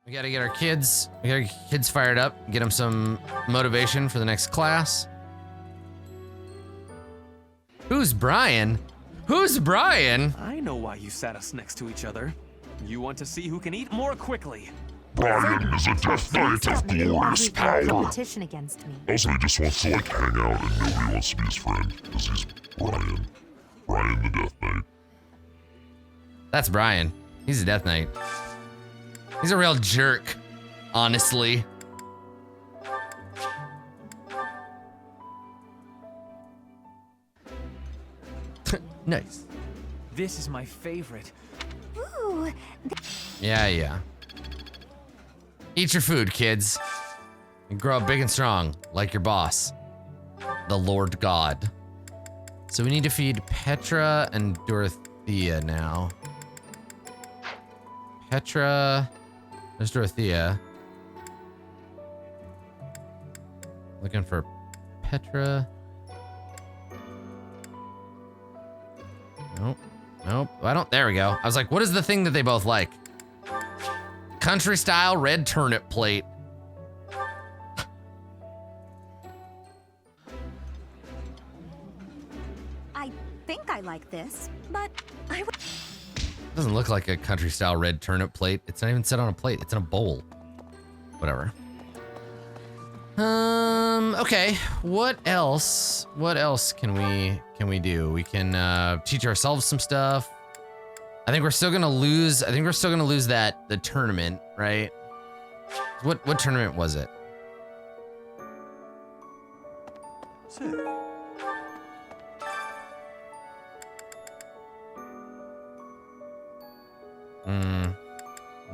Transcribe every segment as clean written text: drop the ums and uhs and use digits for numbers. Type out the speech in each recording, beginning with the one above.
We gotta get our kids, fired up, get them some motivation for the next class. Who's Brian? Who's Brian? I know why you sat us next to each other. You want to see who can eat more quickly. Brian is a death knight of glorious power. Competition against me. Also, he just wants to like hang out and nobody wants to be his friend because he's Brian. Brian the Death Knight. That's Brian. He's a Death Knight. He's a real jerk, honestly. Nice. This is my favorite. Ooh. Yeah. Eat your food, kids. And grow up big and strong, like your boss, the Lord God. So we need to feed Petra and Dorothea now. Petra, there's Dorothea. Looking for Petra. Nope. I don't, there we go. I was like, what is the thing that they both like? Country style red turnip plate. I think I like this, but I would. Doesn't look like a country style red turnip plate. It's not even set on a plate. It's in a bowl. Whatever. Okay. What else? What else can we do? We can teach ourselves some stuff. I think we're still gonna lose. I think we're still gonna lose the tournament, right? What tournament was it?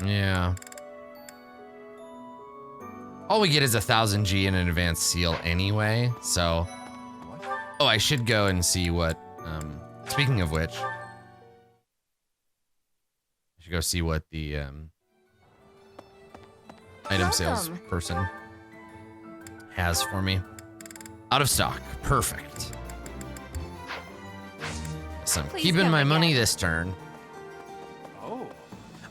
Yeah. All we get is 1000 G and an advanced seal anyway, so. Oh, I should go and see what, speaking of which. I should go see what the, item sales person has for me. Out of stock, perfect. So I'm keeping my money this turn.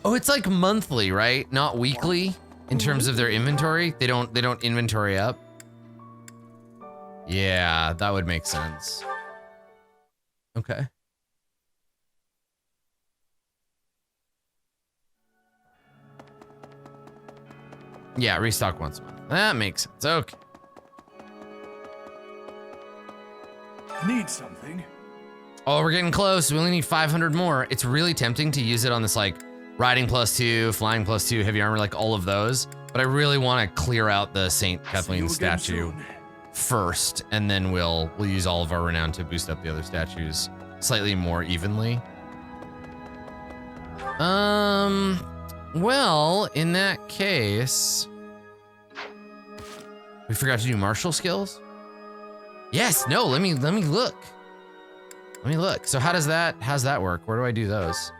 Oh, it's like monthly, right? Not weekly in terms of their inventory. They don't inventory up. Yeah, that would make sense. Okay. Yeah, restock once a month. That makes sense. Okay. Need something. Oh, we're getting close. We only need 500 more. It's really tempting to use it on this like riding +2, flying +2, heavy armor, like all of those. But I really want to clear out the Saint Kathleen statue first, and then we'll use all of our renown to boost up the other statues slightly more evenly. Well, in that case, we forgot to do martial skills. Yes, no, let me look. Let me look. So how's that work? Where do I do those?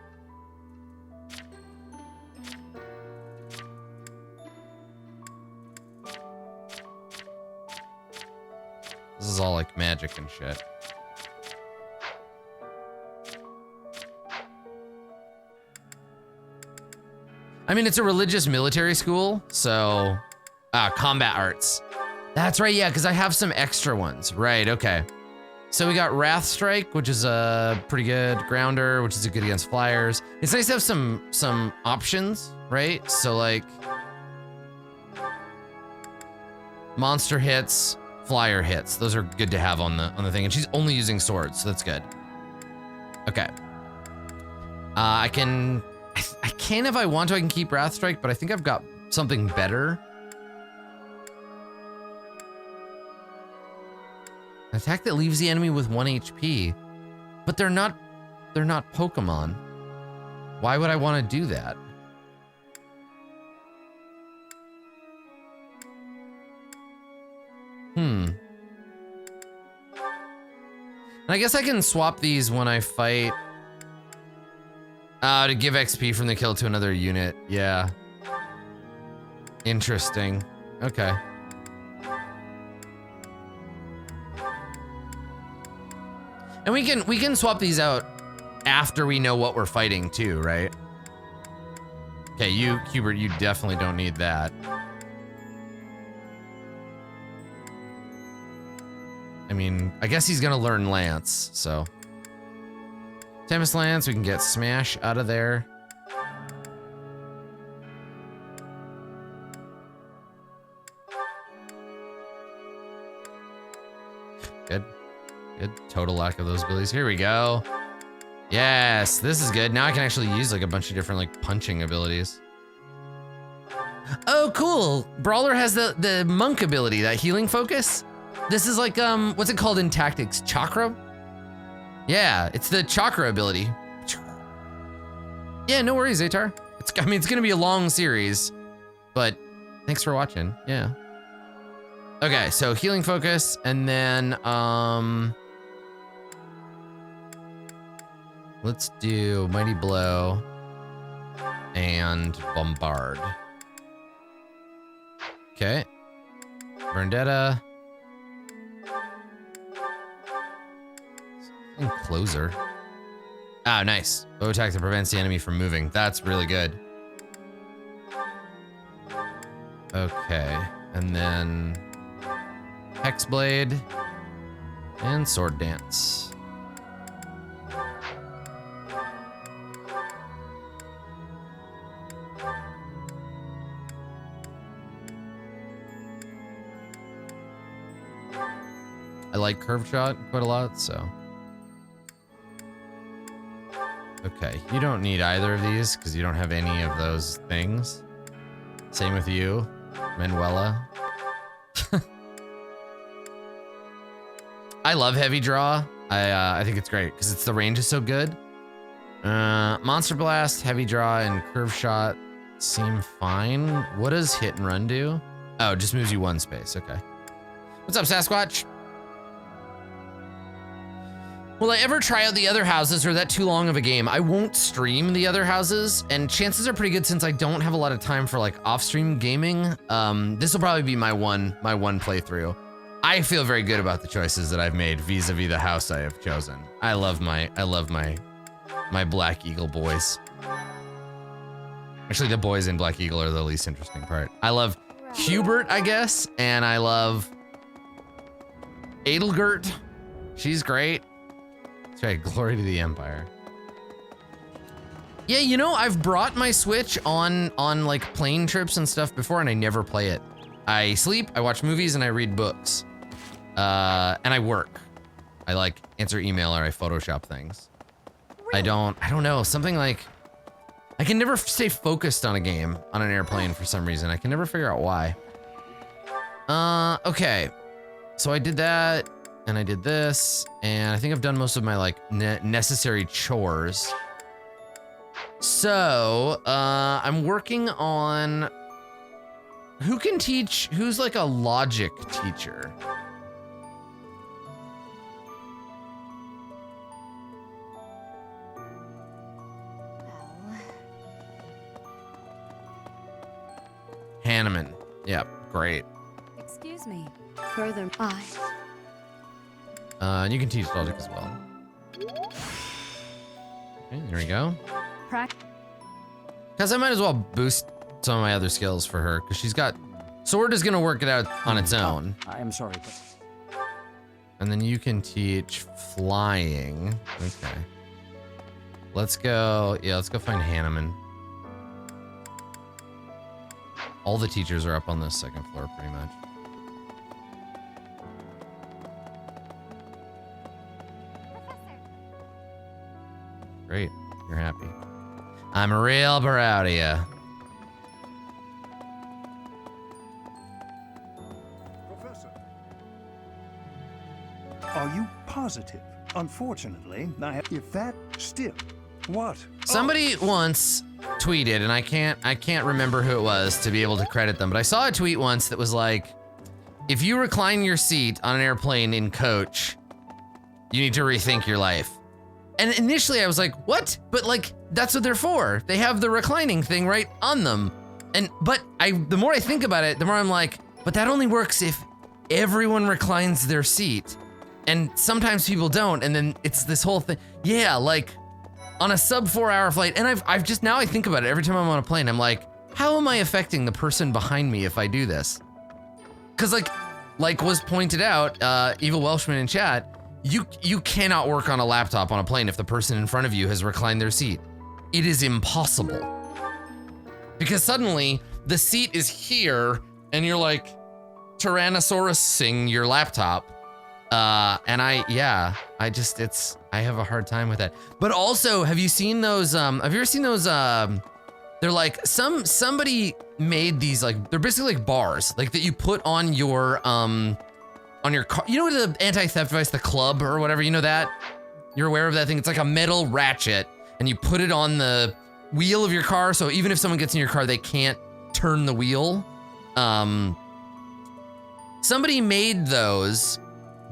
This is all like magic and shit. I mean, it's a religious military school, so combat arts. That's right, yeah, because I have some extra ones. Right, okay. So we got Wrath Strike, which is a pretty good grounder, which is good against flyers. It's nice to have some options, right? So like monster hits, flyer hits. Those are good to have on the thing. And she's only using swords, so that's good. Okay. I can if I want to, I can keep Wrath Strike, but I think I've got something better. An attack that leaves the enemy with 1 HP, but they're not Pokemon. Why would I want to do that? And I guess I can swap these when I fight. To give XP from the kill to another unit. Yeah. Interesting. Okay. And we can swap these out after we know what we're fighting too, right? Okay, you, Hubert, you definitely don't need that. I mean, I guess he's gonna learn Lance, so. Tempest Lance, we can get Smash out of there. Good. Good. Total lack of those abilities. Here we go. Yes, this is good. Now I can actually use like a bunch of different like punching abilities. Oh, cool. Brawler has the monk ability, that healing focus. This is like, what's it called in tactics? Chakra? Yeah, it's the chakra ability. Yeah, no worries, Atar. I mean, it's gonna be a long series, but thanks for watching. Yeah. Okay, so healing focus, and then let's do Mighty Blow and Bombard. Okay. Vendetta. And Closer. Ah, nice. Bow attack that prevents the enemy from moving. That's really good. Okay, and then Hexblade and Sword Dance. I like Curve Shot quite a lot, so. Okay, you don't need either of these because you don't have any of those things. Same with you, Manuela. I love Heavy Draw. I think it's great because the range is so good. Monster Blast, Heavy Draw, and Curve Shot seem fine. What does Hit and Run do? Oh, it just moves you one space. Okay. What's up, Sasquatch? Will I ever try out the other houses, or is that too long of a game? I won't stream the other houses, and chances are pretty good since I don't have a lot of time for like off-stream gaming. This will probably be my one playthrough. I feel very good about the choices that I've made vis-a-vis the house I have chosen. I love my Black Eagle boys. Actually, the boys in Black Eagle are the least interesting part. I love Hubert, I guess, and I love Adelgert. She's great. That's right, glory to the Empire. Yeah, you know, I've brought my Switch on like plane trips and stuff before, and I never play it. I sleep, I watch movies, and I read books. And I work. I like answer email or I Photoshop things. I don't know, something like, I can never stay focused on a game on an airplane for some reason. I can never figure out why. Okay. So I did that, and I did this, and I think I've done most of my like necessary chores. So, I'm working on, who's like a logic teacher? Hanneman. Yep, great. Excuse me. Further, And you can teach logic as well. Okay, there we go. Because I might as well boost some of my other skills for her, because she's got, sword is gonna work it out on its own. I am sorry, but... And then you can teach flying. Okay. Let's go, yeah, let's go find Hanneman. All the teachers are up on the second floor, pretty much. Great, you're happy. I'm real proud of you. Professor. Are you positive? Unfortunately, I have. If that still, what? Somebody once tweeted, and I can't remember who it was to be able to credit them, but I saw a tweet once that was like, if you recline your seat on an airplane in coach, you need to rethink your life. And initially I was like, what? But like, that's what they're for. They have the reclining thing right on them. But the more I think about it, the more I'm like, but that only works if everyone reclines their seat. And sometimes people don't, and then it's this whole thing. Yeah, like, on a sub 4-hour flight, and I've just, now I think about it every time I'm on a plane, I'm like, how am I affecting the person behind me if I do this? Cause like was pointed out, Evil Welshman in chat, you cannot work on a laptop on a plane if the person in front of you has reclined their seat. It is impossible. Because suddenly the seat is here and you're like Tyrannosaurusing your laptop. And I have a hard time with that. But also, have you seen those, have you ever seen those, they're like, somebody made these, like, they're basically like bars, like that you put on your car. You know the anti-theft device, the club or whatever, you know that? You're aware of that thing? It's like a metal ratchet and you put it on the wheel of your car. So even if someone gets in your car, they can't turn the wheel. Somebody made those,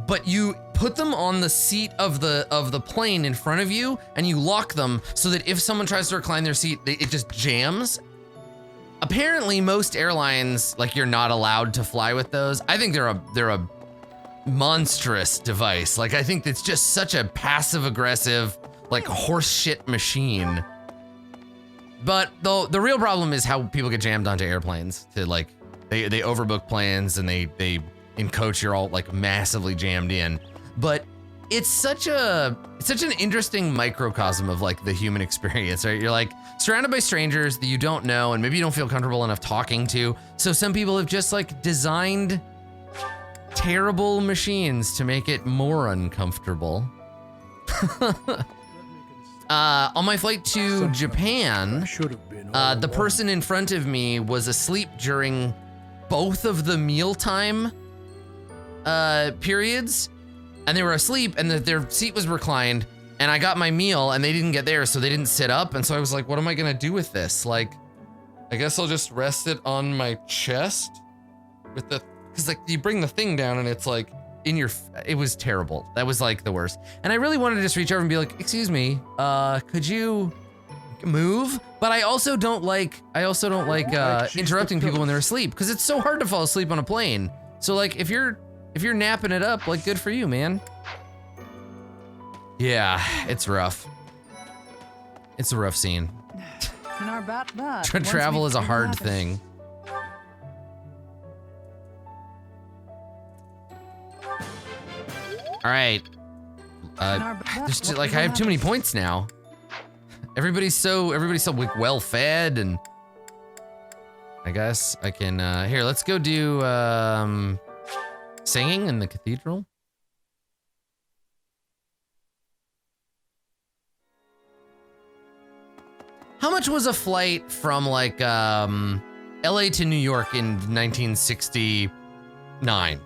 but you put them on the seat of the plane in front of you and you lock them so that if someone tries to recline their seat, it just jams. Apparently most airlines, like, you're not allowed to fly with those. I think they're a monstrous device. Like, I think it's just such a passive aggressive, like, horse shit machine. But the real problem is how people get jammed onto airplanes to, like, they overbook planes and they in coach you're all like massively jammed in. But it's such an interesting microcosm of like the human experience, right? You're like surrounded by strangers that you don't know and maybe you don't feel comfortable enough talking to. So some people have just like designed terrible machines to make it more uncomfortable. On my flight to Japan, the person in front of me was asleep during both of the mealtime periods, and they were asleep and their seat was reclined, and I got my meal and they didn't get theirs, so they didn't sit up. And so I was like, what am I gonna do with this? Like, I guess I'll just rest it on my chest with because like you bring the thing down and it's like in your, it was terrible. That was like the worst. And I really wanted to just reach over and be like, excuse me, could you move? But I also don't like interrupting people when they're asleep, because it's so hard to fall asleep on a plane. So like if you're napping it up, like, good for you, man. Yeah, it's rough. It's a rough scene. Travel is a hard thing. All right. Just, like, I have too many points now. Everybody's so like well fed, and I guess I can here, let's go do singing in the cathedral. How much was a flight from like LA to New York in 1969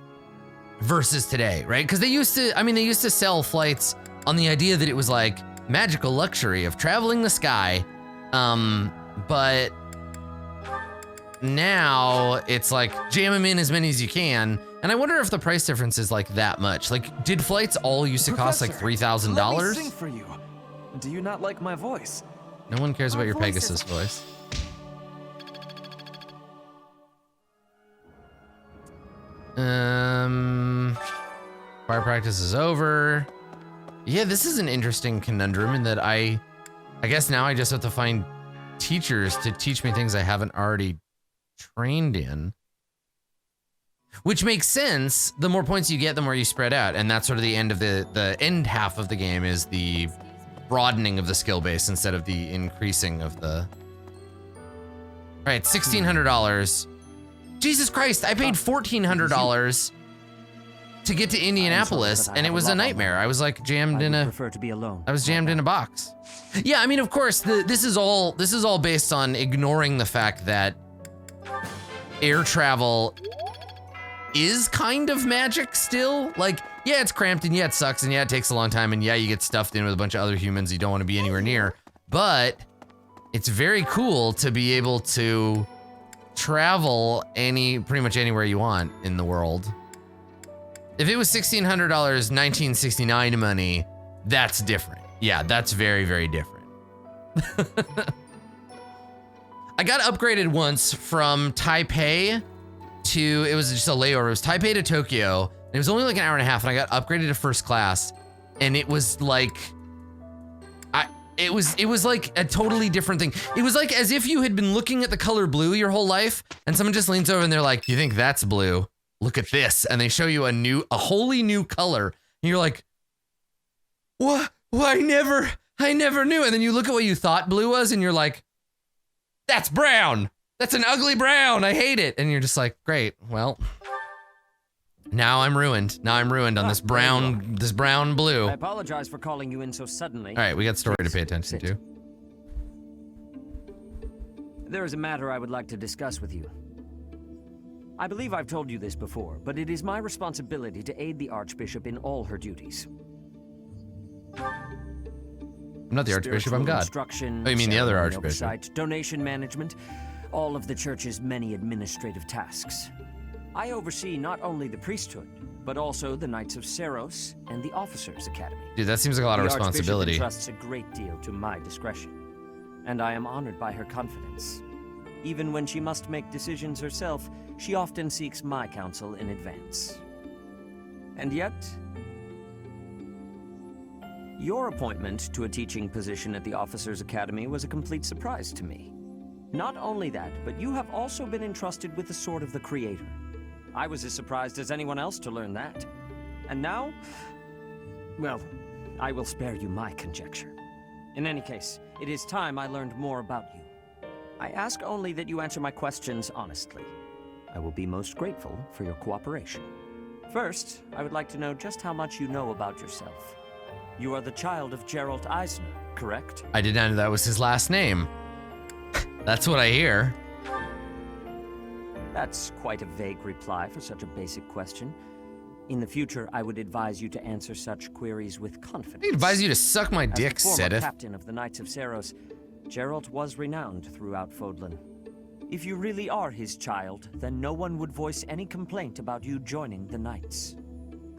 versus today, right? Because they used to sell flights on the idea that it was like magical luxury of traveling the sky, but now it's like jam them in as many as you can. And I wonder if the price difference is like that much. Like, did flights all used to cost like $3,000? Let me sing for you. Do you not like my voice? No one cares about your Pegasus voice. Fire practice is over. Yeah, this is an interesting conundrum in that I guess now I just have to find teachers to teach me things I haven't already trained in. Which makes sense. The more points you get, the more you spread out. And that's sort of the end of the end half of the game, is the broadening of the skill base instead of the increasing of the... All right, $1,600. Jesus Christ, I paid $1,400 to get to Indianapolis, and it was a nightmare. I was like jammed in a... I was jammed in a box. Yeah, I mean, of course, this is all based on ignoring the fact that air travel is kind of magic still. Like, yeah, it's cramped, and yeah, it sucks, and yeah, it takes a long time, and yeah, you get stuffed in with a bunch of other humans you don't want to be anywhere near, but it's very cool to be able to travel pretty much anywhere you want in the world. If it was $1,600 1969 money, that's different. Yeah, that's very, very different. I got upgraded once from Taipei to, it was just a layover. It was Taipei to Tokyo. And it was only like an hour and a half, and I got upgraded to first class. And it was like, It was like a totally different thing. It was like as if you had been looking at the color blue your whole life, and someone just leans over and they're like, "You think that's blue? Look at this," and they show you a wholly new color, and you're like, "What? Well, I never knew." And then you look at what you thought blue was, and you're like, "That's brown. That's an ugly brown. I hate it." And you're just like, "Great. Well, now I'm ruined. Now I'm ruined on this brown blue." I apologize for calling you in so suddenly. All right, we got story to pay attention to. There is a matter I would like to discuss with you. I believe I've told you this before, but it is my responsibility to aid the Archbishop in all her duties. I'm not the Archbishop, I'm God. Instruction, Oh, you mean the other ceremony Archbishop? oversight, donation management, all of the church's many administrative tasks. I oversee not only the priesthood, but also the Knights of Seiros and the Officers' Academy. Dude, that seems like a lot of responsibility. The Archbishop entrusts a great deal to my discretion, and I am honored by her confidence. Even when she must make decisions herself, she often seeks my counsel in advance. And yet, your appointment to a teaching position at the Officers' Academy was a complete surprise to me. Not only that, but you have also been entrusted with the Sword of the Creator. I was as surprised as anyone else to learn that. And now, well, I will spare you my conjecture. In any case, it is time I learned more about you. I ask only that you answer my questions honestly. I will be most grateful for your cooperation. First, I would like to know just how much you know about yourself. You are the child of Gerald Eisner, correct? I did not know that was his last name. That's what I hear. That's quite a vague reply for such a basic question. In the future, I would advise you to answer such queries with confidence. I advise you to suck my dick, As the former Seteth. captain of the Knights of Seiros, Gerald was renowned throughout Fodlan. If you really are his child, then no one would voice any complaint about you joining the Knights.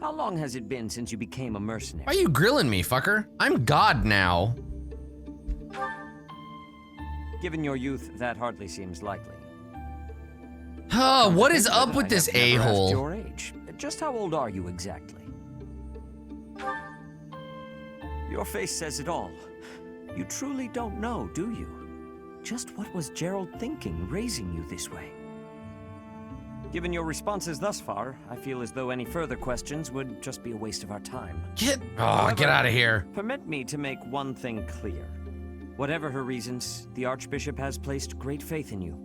How long has it been since you became a mercenary? Why are you grilling me, fucker? I'm God now. Given your youth, that hardly seems likely. Huh, what is Considering up that with I this have never asked a-hole? Your age. Just how old are you exactly? Your face says it all. You truly don't know, do you? Just what was Gerald thinking, raising you this way? Given your responses thus far, I feel as though any further questions would just be a waste of our time. Get However, out of here. Permit me to make one thing clear. Whatever her reasons, the Archbishop has placed great faith in you.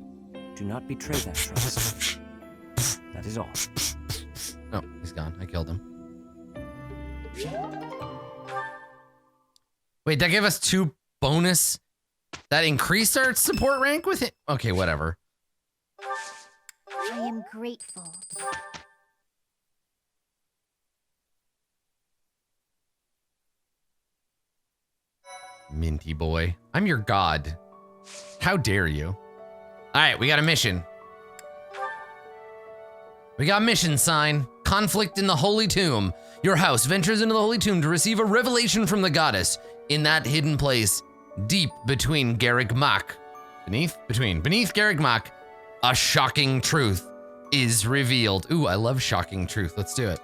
Do not betray that trust. That is all. Oh, he's gone. I killed him. Wait, that gave us 2 bonus? That increased our support rank with it? Okay, whatever. I am grateful. Minty boy. I'm your god. How dare you? All right, we got a mission. We got mission sign. Conflict in the Holy Tomb. Your house ventures into the Holy Tomb to receive a revelation from the goddess. In that hidden place, deep between Garreg Mach. Beneath Garreg Mach, a shocking truth is revealed. Ooh, I love shocking truth. Let's do it.